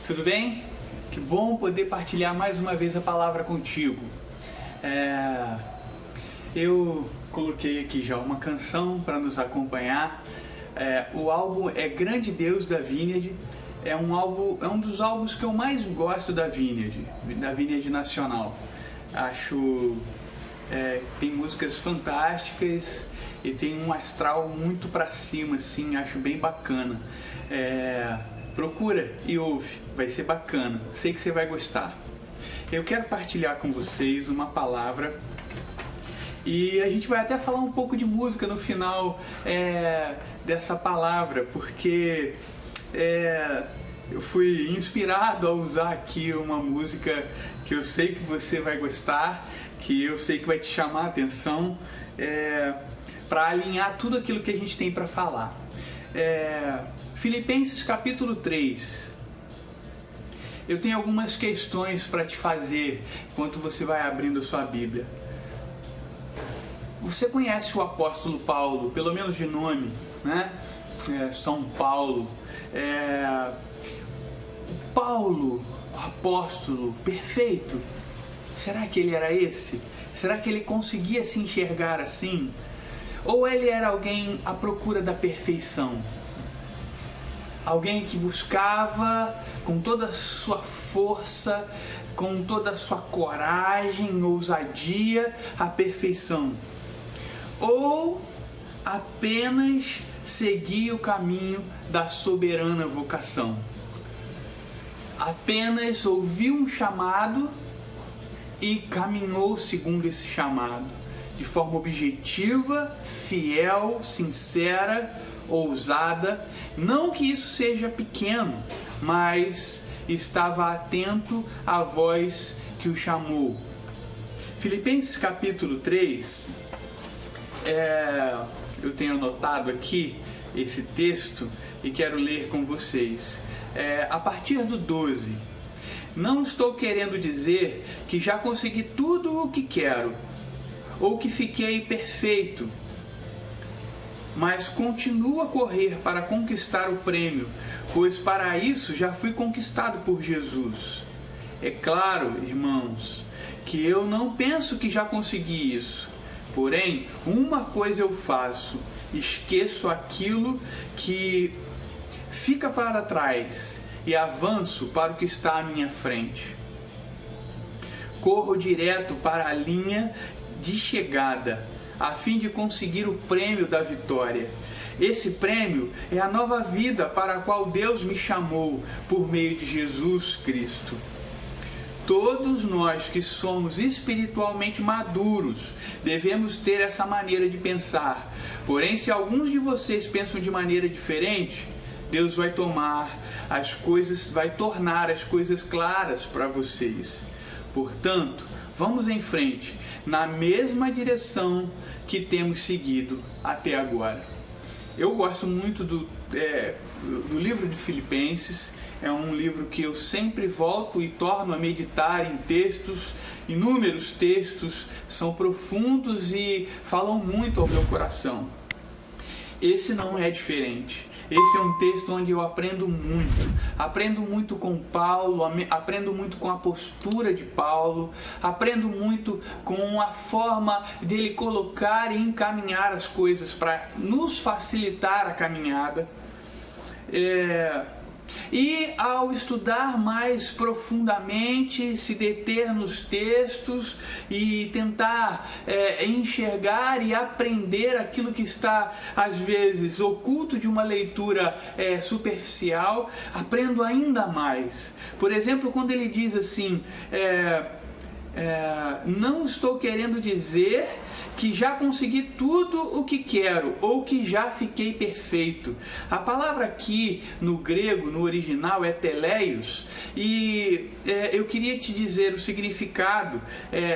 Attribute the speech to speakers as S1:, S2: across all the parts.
S1: tudo bem? Que bom poder partilhar mais uma vez a palavra contigo. Eu coloquei aqui já uma canção para nos acompanhar. O álbum é Grande Deus da Vineyard. É um dos álbuns que eu mais gosto da Vineyard Nacional. Acho tem músicas fantásticas e tem um astral muito pra cima, assim, acho bem bacana. Procura e ouve, vai ser bacana, sei que você vai gostar. Eu quero partilhar com vocês uma palavra e a gente vai até falar um pouco de música no final dessa palavra, porque eu fui inspirado a usar aqui uma música que eu sei que você vai gostar, que eu sei que vai te chamar a atenção, para alinhar tudo aquilo que a gente tem para falar. Filipenses capítulo 3. Eu tenho algumas questões para te fazer enquanto você vai abrindo a sua Bíblia. Você conhece o apóstolo Paulo, pelo menos de nome, né? São Paulo. Paulo, o apóstolo perfeito, será que ele era esse? Será que ele conseguia se enxergar assim? Ou ele era alguém à procura da perfeição? Alguém que buscava com toda a sua força, com toda a sua coragem, ousadia, a perfeição? Ou apenas seguia o caminho da soberana vocação? Apenas ouviu um chamado e caminhou segundo esse chamado, de forma objetiva, fiel, sincera, ousada. Não que isso seja pequeno, mas estava atento à voz que o chamou. Filipenses capítulo 3, eu tenho anotado aqui esse texto e quero ler com vocês. A partir do 12. Não estou querendo dizer que já consegui tudo o que quero, ou que fiquei perfeito, mas continuo a correr para conquistar o prêmio, pois para isso já fui conquistado por Jesus. É claro, irmãos, que eu não penso que já consegui isso. Porém, uma coisa eu faço: esqueço aquilo que fica para trás e avanço para o que está à minha frente. Corro direto para a linha de chegada, a fim de conseguir o prêmio da vitória. Esse prêmio é a nova vida para a qual Deus me chamou por meio de Jesus Cristo. Todos nós que somos espiritualmente maduros devemos ter essa maneira de pensar. Porém, se alguns de vocês pensam de maneira diferente, Deus vai tornar as coisas claras para vocês. Portanto, vamos em frente, na mesma direção que temos seguido até agora. Eu gosto muito do livro de Filipenses. É um livro que eu sempre volto e torno a meditar em textos, inúmeros textos, são profundos e falam muito ao meu coração. Esse não é diferente. Esse é um texto onde eu aprendo muito com Paulo, aprendo muito com a postura de Paulo, aprendo muito com a forma dele colocar e encaminhar as coisas para nos facilitar a caminhada. E ao estudar mais profundamente, se deter nos textos e tentar enxergar e aprender aquilo que está às vezes oculto de uma leitura superficial, aprendo ainda mais. Por exemplo, quando ele diz assim, não estou querendo dizer que já consegui tudo o que quero, ou que já fiquei perfeito. A palavra aqui no grego, no original, é teleios, e eu queria te dizer o significado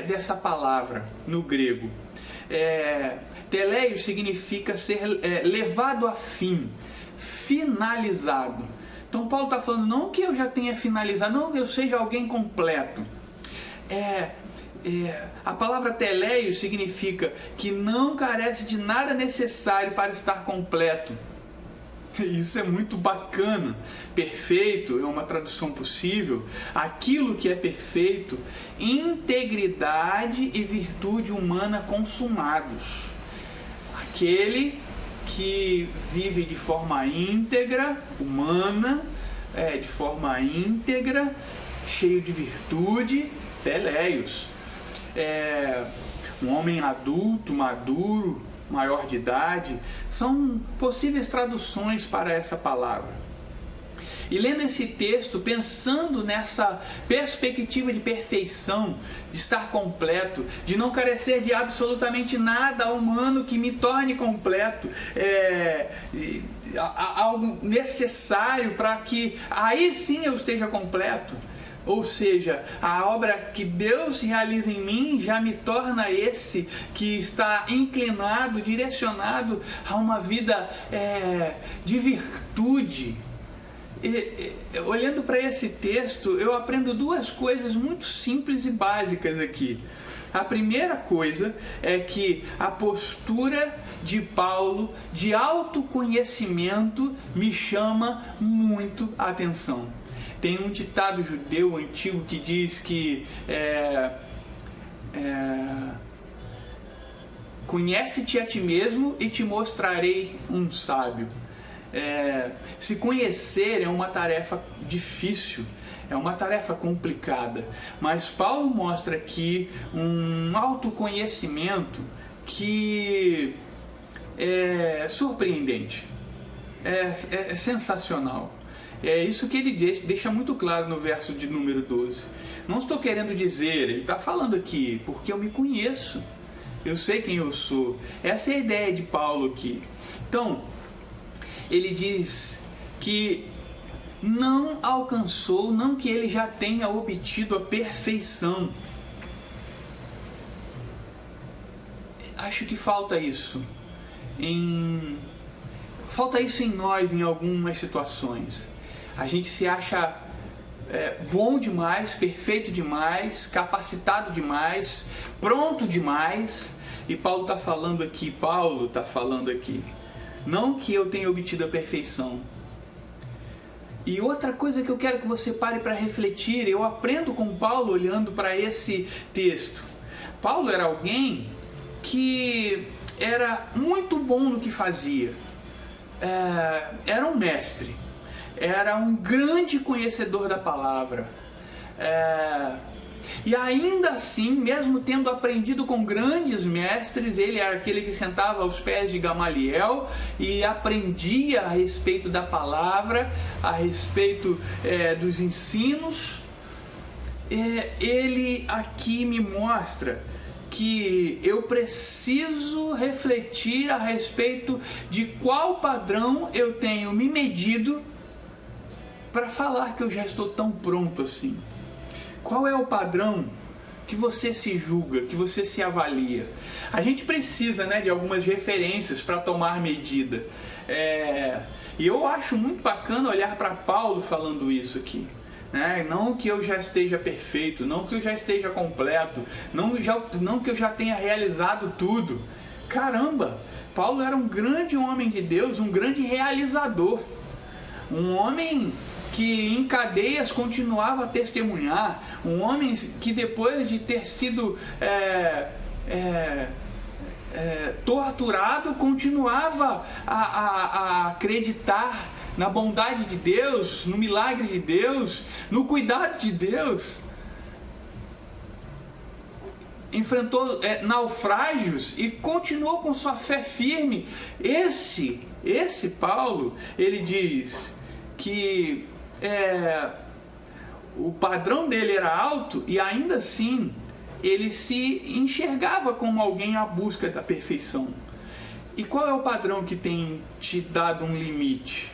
S1: dessa palavra no grego. Teleios significa ser levado a fim, finalizado. Então Paulo está falando, não que eu já tenha finalizado, não que eu seja alguém completo. A palavra teleios significa que não carece de nada necessário para estar completo. Isso é muito bacana. Perfeito é uma tradução possível. Aquilo que é perfeito, integridade e virtude humana consumados. Aquele que vive de forma íntegra, humana, de forma íntegra, cheio de virtude, teleios. Um homem adulto, maduro, maior de idade, são possíveis traduções para essa palavra. E lendo esse texto, pensando nessa perspectiva de perfeição, de estar completo, de não carecer de absolutamente nada humano que me torne completo, algo necessário para que aí sim eu esteja completo. Ou seja, a obra que Deus realiza em mim já me torna esse que está inclinado, direcionado a uma vida de virtude. Olhando para esse texto, eu aprendo duas coisas muito simples e básicas aqui. A primeira coisa é que a postura de Paulo de autoconhecimento me chama muito a atenção. Tem um ditado judeu antigo que diz que conhece-te a ti mesmo e te mostrarei um sábio. Se conhecer é uma tarefa difícil, é uma tarefa complicada, mas Paulo mostra aqui um autoconhecimento que é surpreendente, é sensacional. É isso que ele deixa muito claro no verso de número 12. Não estou querendo dizer, ele está falando aqui, porque eu me conheço, eu sei quem eu sou. Essa é a ideia de Paulo aqui. Então, ele diz que não alcançou, não que ele já tenha obtido a perfeição. Acho que falta isso. Falta isso em nós em algumas situações. A gente se acha bom demais, perfeito demais, capacitado demais, pronto demais. E Paulo está falando aqui, não que eu tenha obtido a perfeição. E outra coisa que eu quero que você pare para refletir, eu aprendo com Paulo olhando para esse texto. Paulo era alguém que era muito bom no que fazia, era um mestre, era um grande conhecedor da palavra, e ainda assim, mesmo tendo aprendido com grandes mestres, ele era aquele que sentava aos pés de Gamaliel e aprendia a respeito da palavra, a respeito dos ensinos. Ele aqui me mostra que eu preciso refletir a respeito de qual padrão eu tenho me medido para falar que eu já estou tão pronto assim. Qual é o padrão que você se julga, que você se avalia? A gente precisa, de algumas referências para tomar medida. E eu acho muito bacana olhar para Paulo falando isso aqui. Não que eu já esteja perfeito, não que eu já esteja completo, não que eu já tenha realizado tudo. Caramba, Paulo era um grande homem de Deus, um grande realizador, um homem que em cadeias continuava a testemunhar, um homem que depois de ter sido torturado continuava a acreditar na bondade de Deus, no milagre de Deus, no cuidado de Deus. Enfrentou naufrágios e continuou com sua fé firme. Esse Paulo, ele diz que o padrão dele era alto e ainda assim ele se enxergava como alguém à busca da perfeição. E qual é o padrão que tem te dado um limite?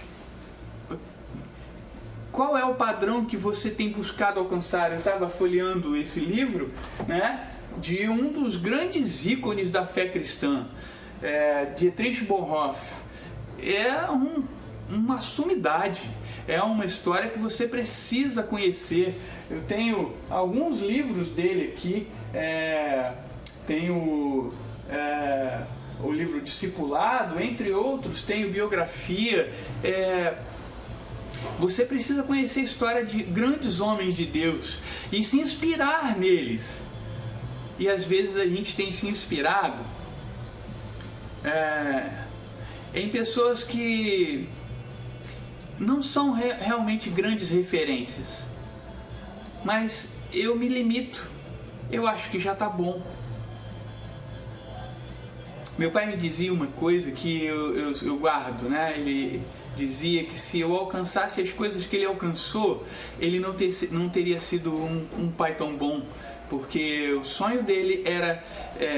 S1: Qual é o padrão que você tem buscado alcançar? Eu estava folheando esse livro, de um dos grandes ícones da fé cristã, Dietrich Bonhoeffer. É uma sumidade, é uma história que você precisa conhecer. Eu tenho alguns livros dele aqui, tenho o livro Discipulado, entre outros, tenho biografia. Você precisa conhecer a história de grandes homens de Deus e se inspirar neles. E às vezes a gente tem se inspirado em pessoas que não são realmente grandes referências. Mas eu me limito. Eu acho que já está bom. Meu pai me dizia uma coisa que eu guardo, né? Ele dizia que se eu alcançasse as coisas que ele alcançou, ele não teria sido um pai tão bom, porque o sonho dele era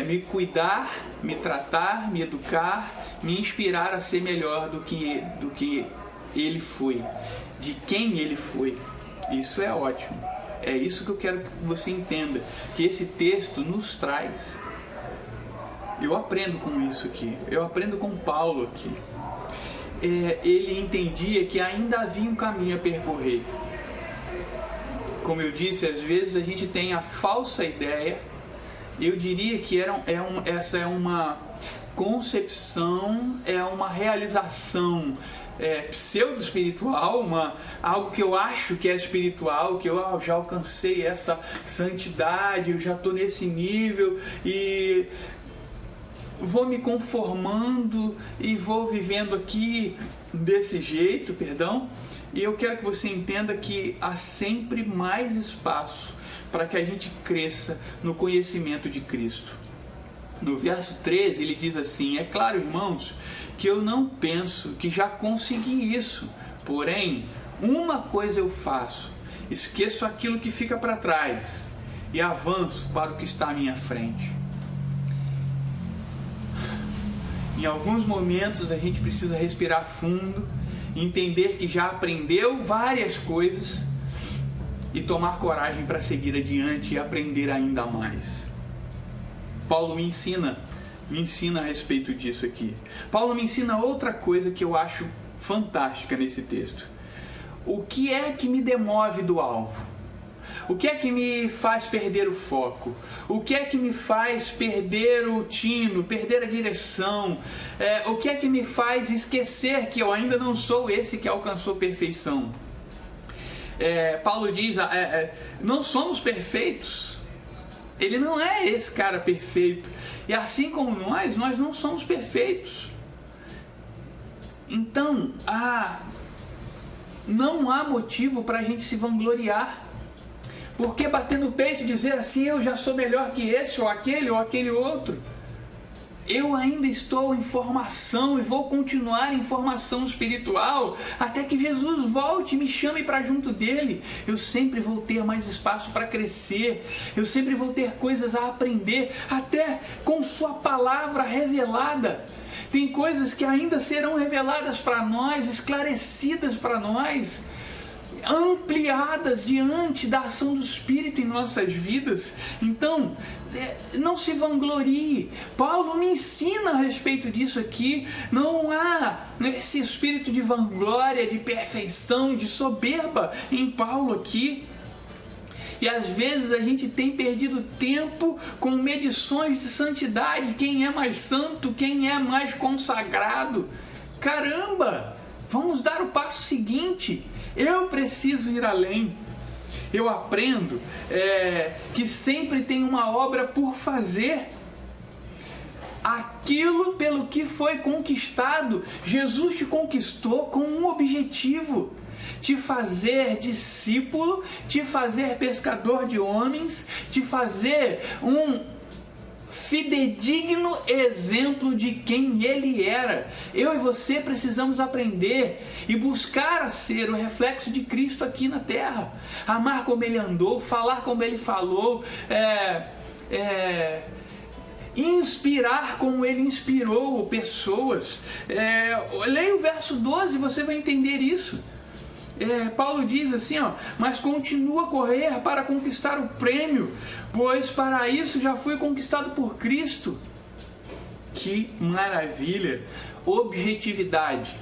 S1: me cuidar, me tratar, me educar, me inspirar a ser melhor do que ele foi, de quem ele foi. Isso é ótimo. É isso que eu quero que você entenda, que esse texto nos traz. Eu aprendo com isso aqui, eu aprendo com Paulo aqui. Ele entendia que ainda havia um caminho a percorrer. Como eu disse, às vezes a gente tem a falsa ideia, eu diria que essa é uma concepção, é uma realização pseudo-espiritual, algo que eu acho que é espiritual, que eu já alcancei essa santidade, eu já estou nesse nível e vou me conformando e vou vivendo aqui desse jeito, e eu quero que você entenda que há sempre mais espaço para que a gente cresça no conhecimento de Cristo. No verso 13 ele diz assim: é claro, irmãos, que eu não penso que já consegui isso, porém, uma coisa eu faço, esqueço aquilo que fica para trás e avanço para o que está à minha frente. Em alguns momentos a gente precisa respirar fundo, entender que já aprendeu várias coisas e tomar coragem para seguir adiante e aprender ainda mais. Paulo me ensina a respeito disso aqui. Paulo me ensina outra coisa que eu acho fantástica nesse texto. O que é que me demove do alvo? O que é que me faz perder o foco? O que é que me faz perder o tino, perder a direção? O que é que me faz esquecer que eu ainda não sou esse que alcançou perfeição? Paulo diz, não somos perfeitos. Ele não é esse cara perfeito. E assim como nós não somos perfeitos. Então, não há motivo para a gente se vangloriar. Por que bater no peito e dizer assim, eu já sou melhor que esse, ou aquele outro? Eu ainda estou em formação e vou continuar em formação espiritual até que Jesus volte e me chame para junto dele. Eu sempre vou ter mais espaço para crescer, eu sempre vou ter coisas a aprender, até com sua palavra revelada. Tem coisas que ainda serão reveladas para nós, esclarecidas para nós, ampliadas diante da ação do Espírito em nossas vidas. Então, não se vanglorie. Paulo me ensina a respeito disso aqui. Não há esse espírito de vanglória, de perfeição, de soberba em Paulo aqui. E às vezes a gente tem perdido tempo com medições de santidade, quem é mais santo, quem é mais consagrado. Caramba, vamos dar o passo seguinte. Eu preciso ir além. Eu aprendo que sempre tem uma obra por fazer. Aquilo pelo que foi conquistado, Jesus te conquistou com um objetivo: te fazer discípulo, te fazer pescador de homens, te fazer um fidedigno exemplo de quem ele era. Eu e você precisamos aprender e buscar a ser o reflexo de Cristo aqui na terra. Amar como ele andou, falar como ele falou, inspirar como ele inspirou pessoas. Leia o verso 12 e você vai entender isso. Paulo diz assim, mas continua a correr para conquistar o prêmio, pois para isso já fui conquistado por Cristo. Que maravilha! Objetividade.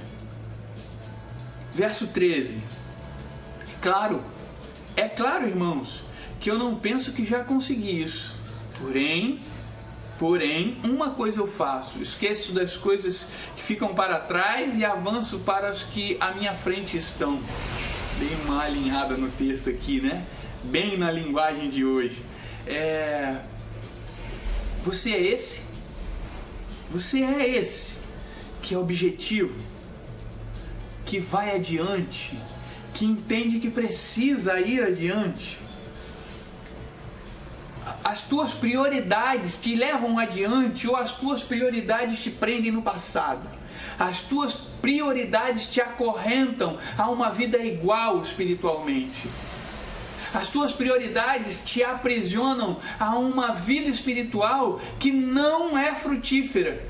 S1: Verso 13. É claro, irmãos, que eu não penso que já consegui isso. Porém, Porém, uma coisa eu faço: esqueço das coisas que ficam para trás e avanço para as que à minha frente estão. Dei uma alinhada no texto aqui, né? Bem na linguagem de hoje. Você é esse? Você é esse que é objetivo, que vai adiante, que entende que precisa ir adiante? As tuas prioridades te levam adiante ou as tuas prioridades te prendem no passado? As tuas prioridades te acorrentam a uma vida igual espiritualmente? As tuas prioridades te aprisionam a uma vida espiritual que não é frutífera,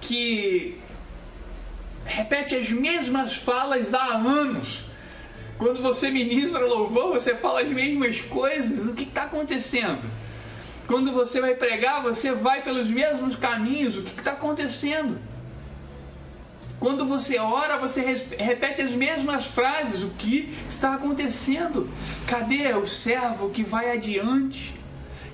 S1: que repete as mesmas falas há anos. Quando você ministra louvor, você fala as mesmas coisas. O que está acontecendo? Quando você vai pregar, você vai pelos mesmos caminhos. O que está acontecendo? Quando você ora, você repete as mesmas frases. O que está acontecendo? Cadê o servo que vai adiante?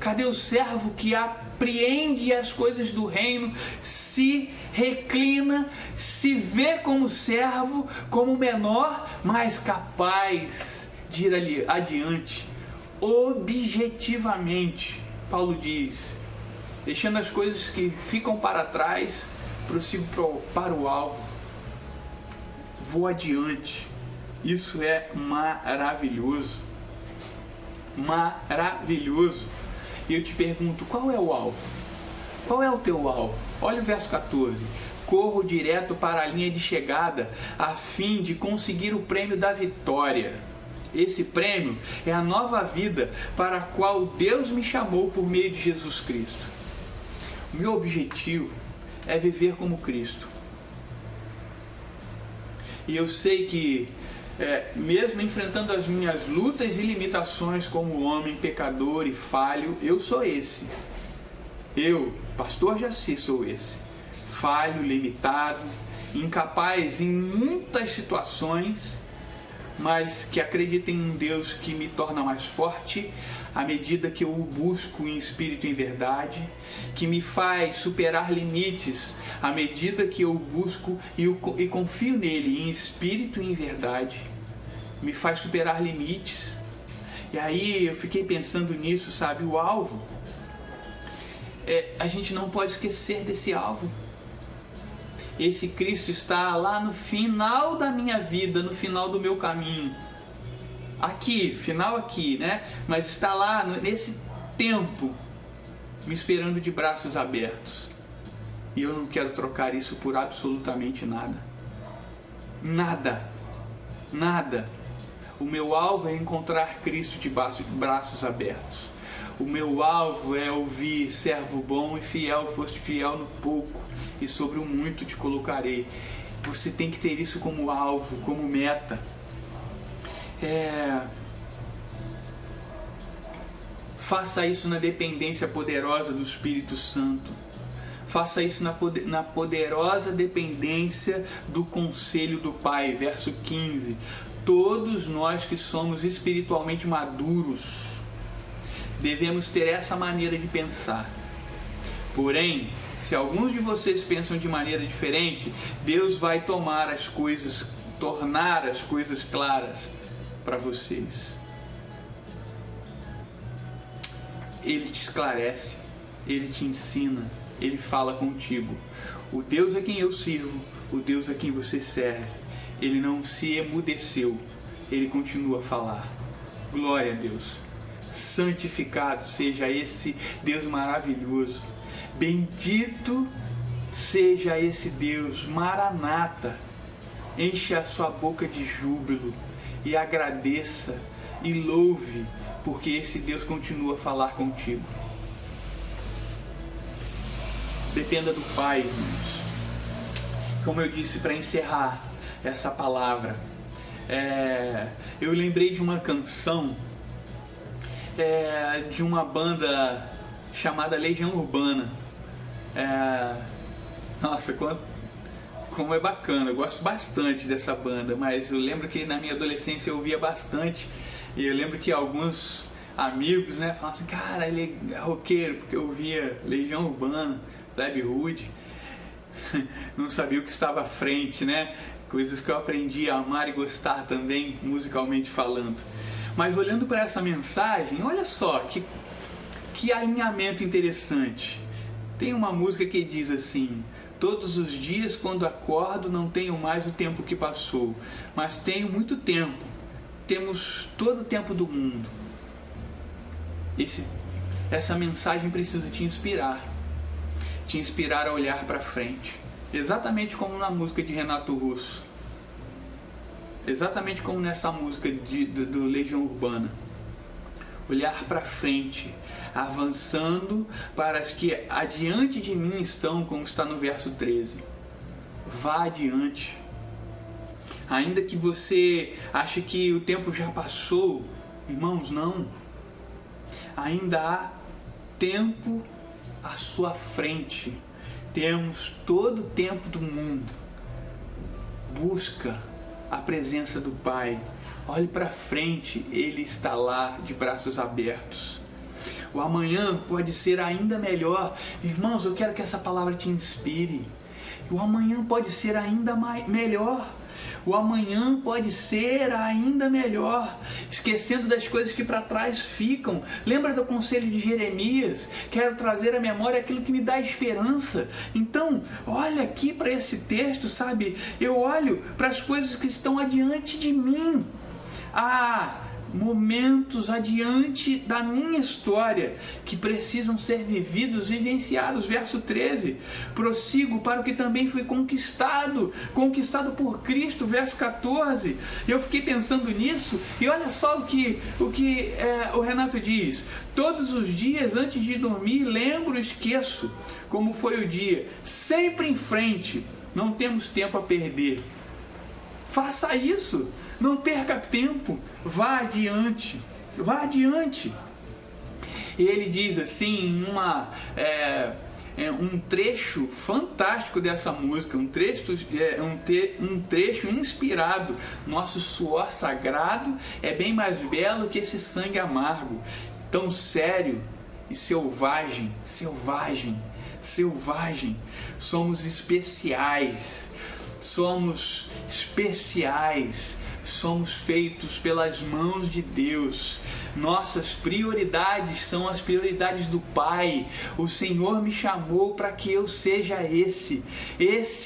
S1: Cadê o servo que apreende as coisas do reino, se reclina, se vê como servo, como menor, mas capaz de ir adiante, objetivamente? Paulo diz: deixando as coisas que ficam para trás, prossigo para o alvo, vou adiante. Isso é maravilhoso, maravilhoso. E eu te pergunto, qual é o alvo? Qual é o teu alvo? Olha o verso 14. Corro direto para a linha de chegada, a fim de conseguir o prêmio da vitória. Esse prêmio é a nova vida para a qual Deus me chamou por meio de Jesus Cristo. O meu objetivo é viver como Cristo. E eu sei que, mesmo enfrentando as minhas lutas e limitações como homem pecador e falho, eu sou esse. Eu, pastor Jaci, sou esse. Falho, limitado, incapaz em muitas situações, mas que acredito em um Deus que me torna mais forte à medida que eu o busco em espírito e em verdade, que me faz superar limites à medida que eu o busco e confio nele em espírito e em verdade, me faz superar limites. E aí eu fiquei pensando nisso, sabe? O alvo, a gente não pode esquecer desse alvo. Esse Cristo está lá no final da minha vida, no final do meu caminho. Aqui, final aqui, né? Mas está lá nesse tempo, me esperando de braços abertos. E eu não quero trocar isso por absolutamente nada. Nada. Nada. O meu alvo é encontrar Cristo de braços abertos. O meu alvo é ouvir: servo bom e fiel, foste fiel no pouco, e sobre o muito te colocarei. Você tem que ter isso como alvo, como meta. Faça isso na dependência poderosa do Espírito Santo. Faça isso na poderosa dependência do conselho do Pai. Verso 15. Todos nós que somos espiritualmente maduros devemos ter essa maneira de pensar. Porém, se alguns de vocês pensam de maneira diferente, Deus vai tornar as coisas claras para vocês. Ele te esclarece, Ele te ensina, Ele fala contigo. O Deus a quem eu sirvo, o Deus a quem você serve, Ele não se emudeceu, Ele continua a falar. Glória a Deus. Santificado seja esse Deus maravilhoso. Bendito seja esse Deus. Maranata. Enche a sua boca de júbilo e agradeça e louve, porque esse Deus continua a falar contigo. Dependa do Pai, irmãos. Como eu disse, para encerrar essa palavra, eu lembrei de uma canção de uma banda chamada Legião Urbana. Nossa, como é bacana, eu gosto bastante dessa banda, mas eu lembro que na minha adolescência eu ouvia bastante, e eu lembro que alguns amigos, né, falavam assim, cara, ele é roqueiro, porque eu via Legião Urbana, Plebe Rude, não sabia o que estava à frente, né, coisas que eu aprendi a amar e gostar também, musicalmente falando. Mas olhando para essa mensagem, olha só que alinhamento interessante. Tem uma música que diz assim: todos os dias quando acordo não tenho mais o tempo que passou, mas tenho muito tempo. Temos todo o tempo do mundo. Essa mensagem precisa te inspirar a olhar para frente. Exatamente como na música de Renato Russo. Exatamente como nessa música do Legião Urbana. Olhar para frente, avançando para as que adiante de mim estão, como está no verso 13. Vá adiante. Ainda que você ache que o tempo já passou, irmãos, não. Ainda há tempo à sua frente. Temos todo o tempo do mundo. Busca a presença do Pai. Olhe para frente, Ele está lá de braços abertos. O amanhã pode ser ainda melhor. Irmãos, eu quero que essa palavra te inspire. O amanhã pode ser ainda melhor. O amanhã pode ser ainda melhor, esquecendo das coisas que para trás ficam. Lembra do conselho de Jeremias? Quero trazer à memória aquilo que me dá esperança. Então, olha aqui para esse texto, sabe? Eu olho para as coisas que estão adiante de mim. Há momentos adiante da minha história que precisam ser vividos e vivenciados. Verso 13, prossigo para o que também fui conquistado por Cristo. Verso 14, eu fiquei pensando nisso e olha só o que o Renato diz: todos os dias antes de dormir lembro e esqueço como foi o dia, sempre em frente, não temos tempo a perder. Faça isso, não perca tempo, vá adiante, vá adiante. Ele diz assim, um trecho fantástico dessa música, um trecho inspirado: nosso suor sagrado é bem mais belo que esse sangue amargo, tão sério e selvagem, somos especiais. Somos feitos pelas mãos de Deus. Nossas prioridades são as prioridades do Pai. O Senhor me chamou para que eu seja esse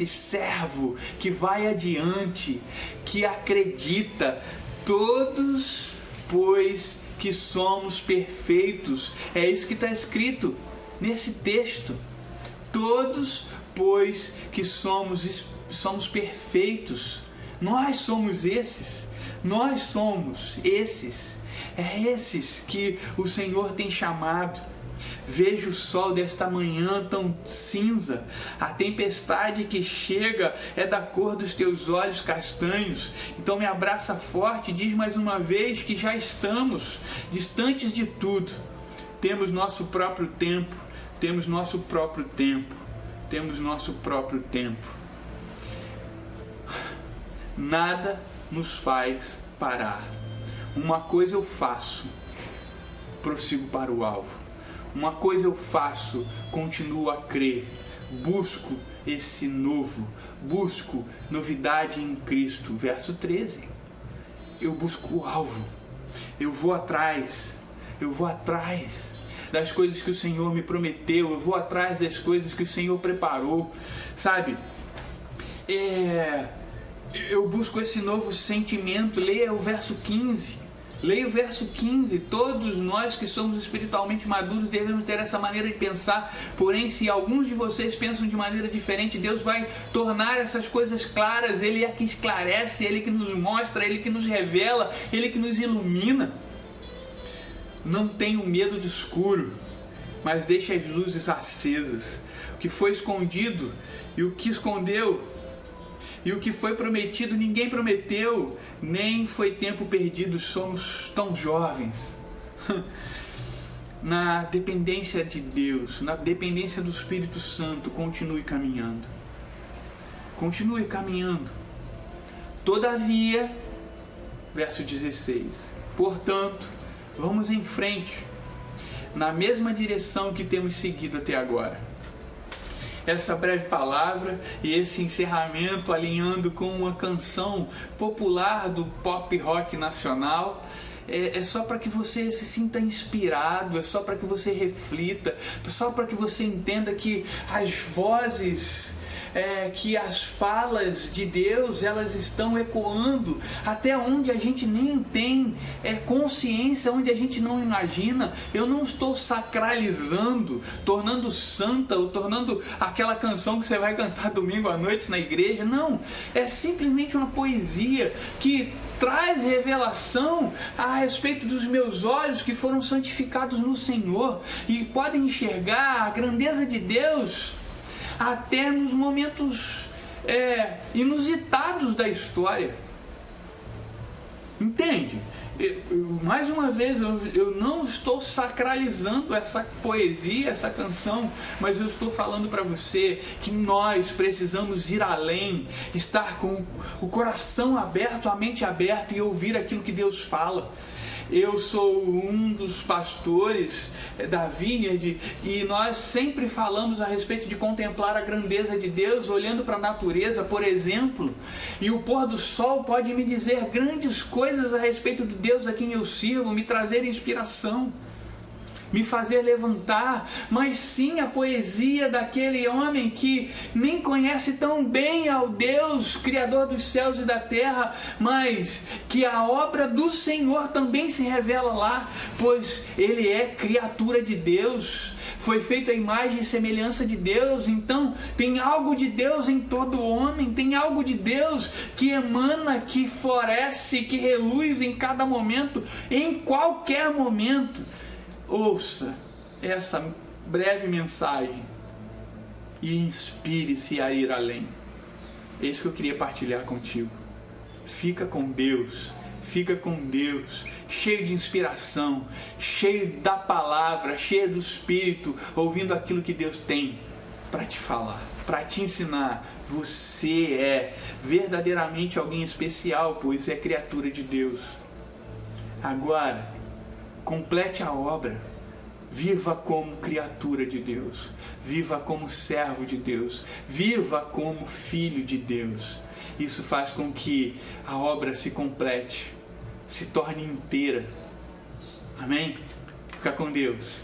S1: servo que vai adiante, que acredita. Todos, pois, que somos perfeitos. É isso que está escrito nesse texto. Todos, pois, que somos perfeitos. Nós somos esses. É esses que o Senhor tem chamado. Vejo o sol desta manhã tão cinza. A tempestade que chega é da cor dos teus olhos castanhos. Então me abraça forte e diz mais uma vez que já estamos distantes de tudo. Temos nosso próprio tempo. Nada nos faz parar. Uma coisa eu faço, prossigo para o alvo. Uma coisa eu faço, continuo a crer. Busco esse novo, busco novidade em Cristo. Verso 13. Eu busco o alvo. Eu vou atrás das coisas que o Senhor me prometeu. Eu vou atrás das coisas que o Senhor preparou. Sabe? Eu busco esse novo sentimento. Leia o verso 15. Todos nós que somos espiritualmente maduros devemos ter essa maneira de pensar. Porém, se alguns de vocês pensam de maneira diferente, Deus vai tornar essas coisas claras. Ele é que esclarece, Ele que nos mostra, Ele que nos revela, Ele que nos ilumina. Não tenham medo do escuro, mas deixe as luzes acesas. O que foi escondido e o que escondeu e o que foi prometido ninguém prometeu, nem foi tempo perdido. Somos tão jovens. Na dependência de Deus, na dependência do Espírito Santo, continue caminhando. Todavia, verso 16, portanto, Vamos em frente, na mesma direção que temos seguido até agora. Essa breve palavra e esse encerramento alinhando com uma canção popular do pop rock nacional é só para que você se sinta inspirado, é só para que você reflita, é só para que você entenda que as vozes, que as falas de Deus, elas estão ecoando até onde a gente nem tem consciência, onde a gente não imagina. Eu não estou sacralizando, tornando santa, ou tornando aquela canção que você vai cantar domingo à noite na igreja. Não, é simplesmente uma poesia que traz revelação a respeito dos meus olhos que foram santificados no Senhor e podem enxergar a grandeza de Deus até nos momentos inusitados da história. Entende? Mais uma vez, eu não estou sacralizando essa poesia, essa canção, mas eu estou falando para você que nós precisamos ir além, estar com o coração aberto, a mente aberta e ouvir aquilo que Deus fala. Eu sou um dos pastores da Vineyard e nós sempre falamos a respeito de contemplar a grandeza de Deus olhando para a natureza, por exemplo, e o pôr do sol pode me dizer grandes coisas a respeito de Deus a quem eu sirvo, me trazer inspiração, me fazer levantar, mas sim a poesia daquele homem que nem conhece tão bem ao Deus, Criador dos céus e da terra, mas que a obra do Senhor também se revela lá, pois ele é criatura de Deus, foi feito à imagem e semelhança de Deus. Então tem algo de Deus em todo homem, tem algo de Deus que emana, que floresce, que reluz em cada momento, em qualquer momento. Ouça essa breve mensagem e inspire-se a ir além. É isso que eu queria partilhar contigo. Fica com Deus, cheio de inspiração, cheio da palavra, cheio do Espírito, ouvindo aquilo que Deus tem para te falar, para te ensinar. Você é verdadeiramente alguém especial, pois é criatura de Deus. Agora, complete a obra, viva como criatura de Deus, viva como servo de Deus, viva como filho de Deus. Isso faz com que a obra se complete, se torne inteira. Amém? Fica com Deus.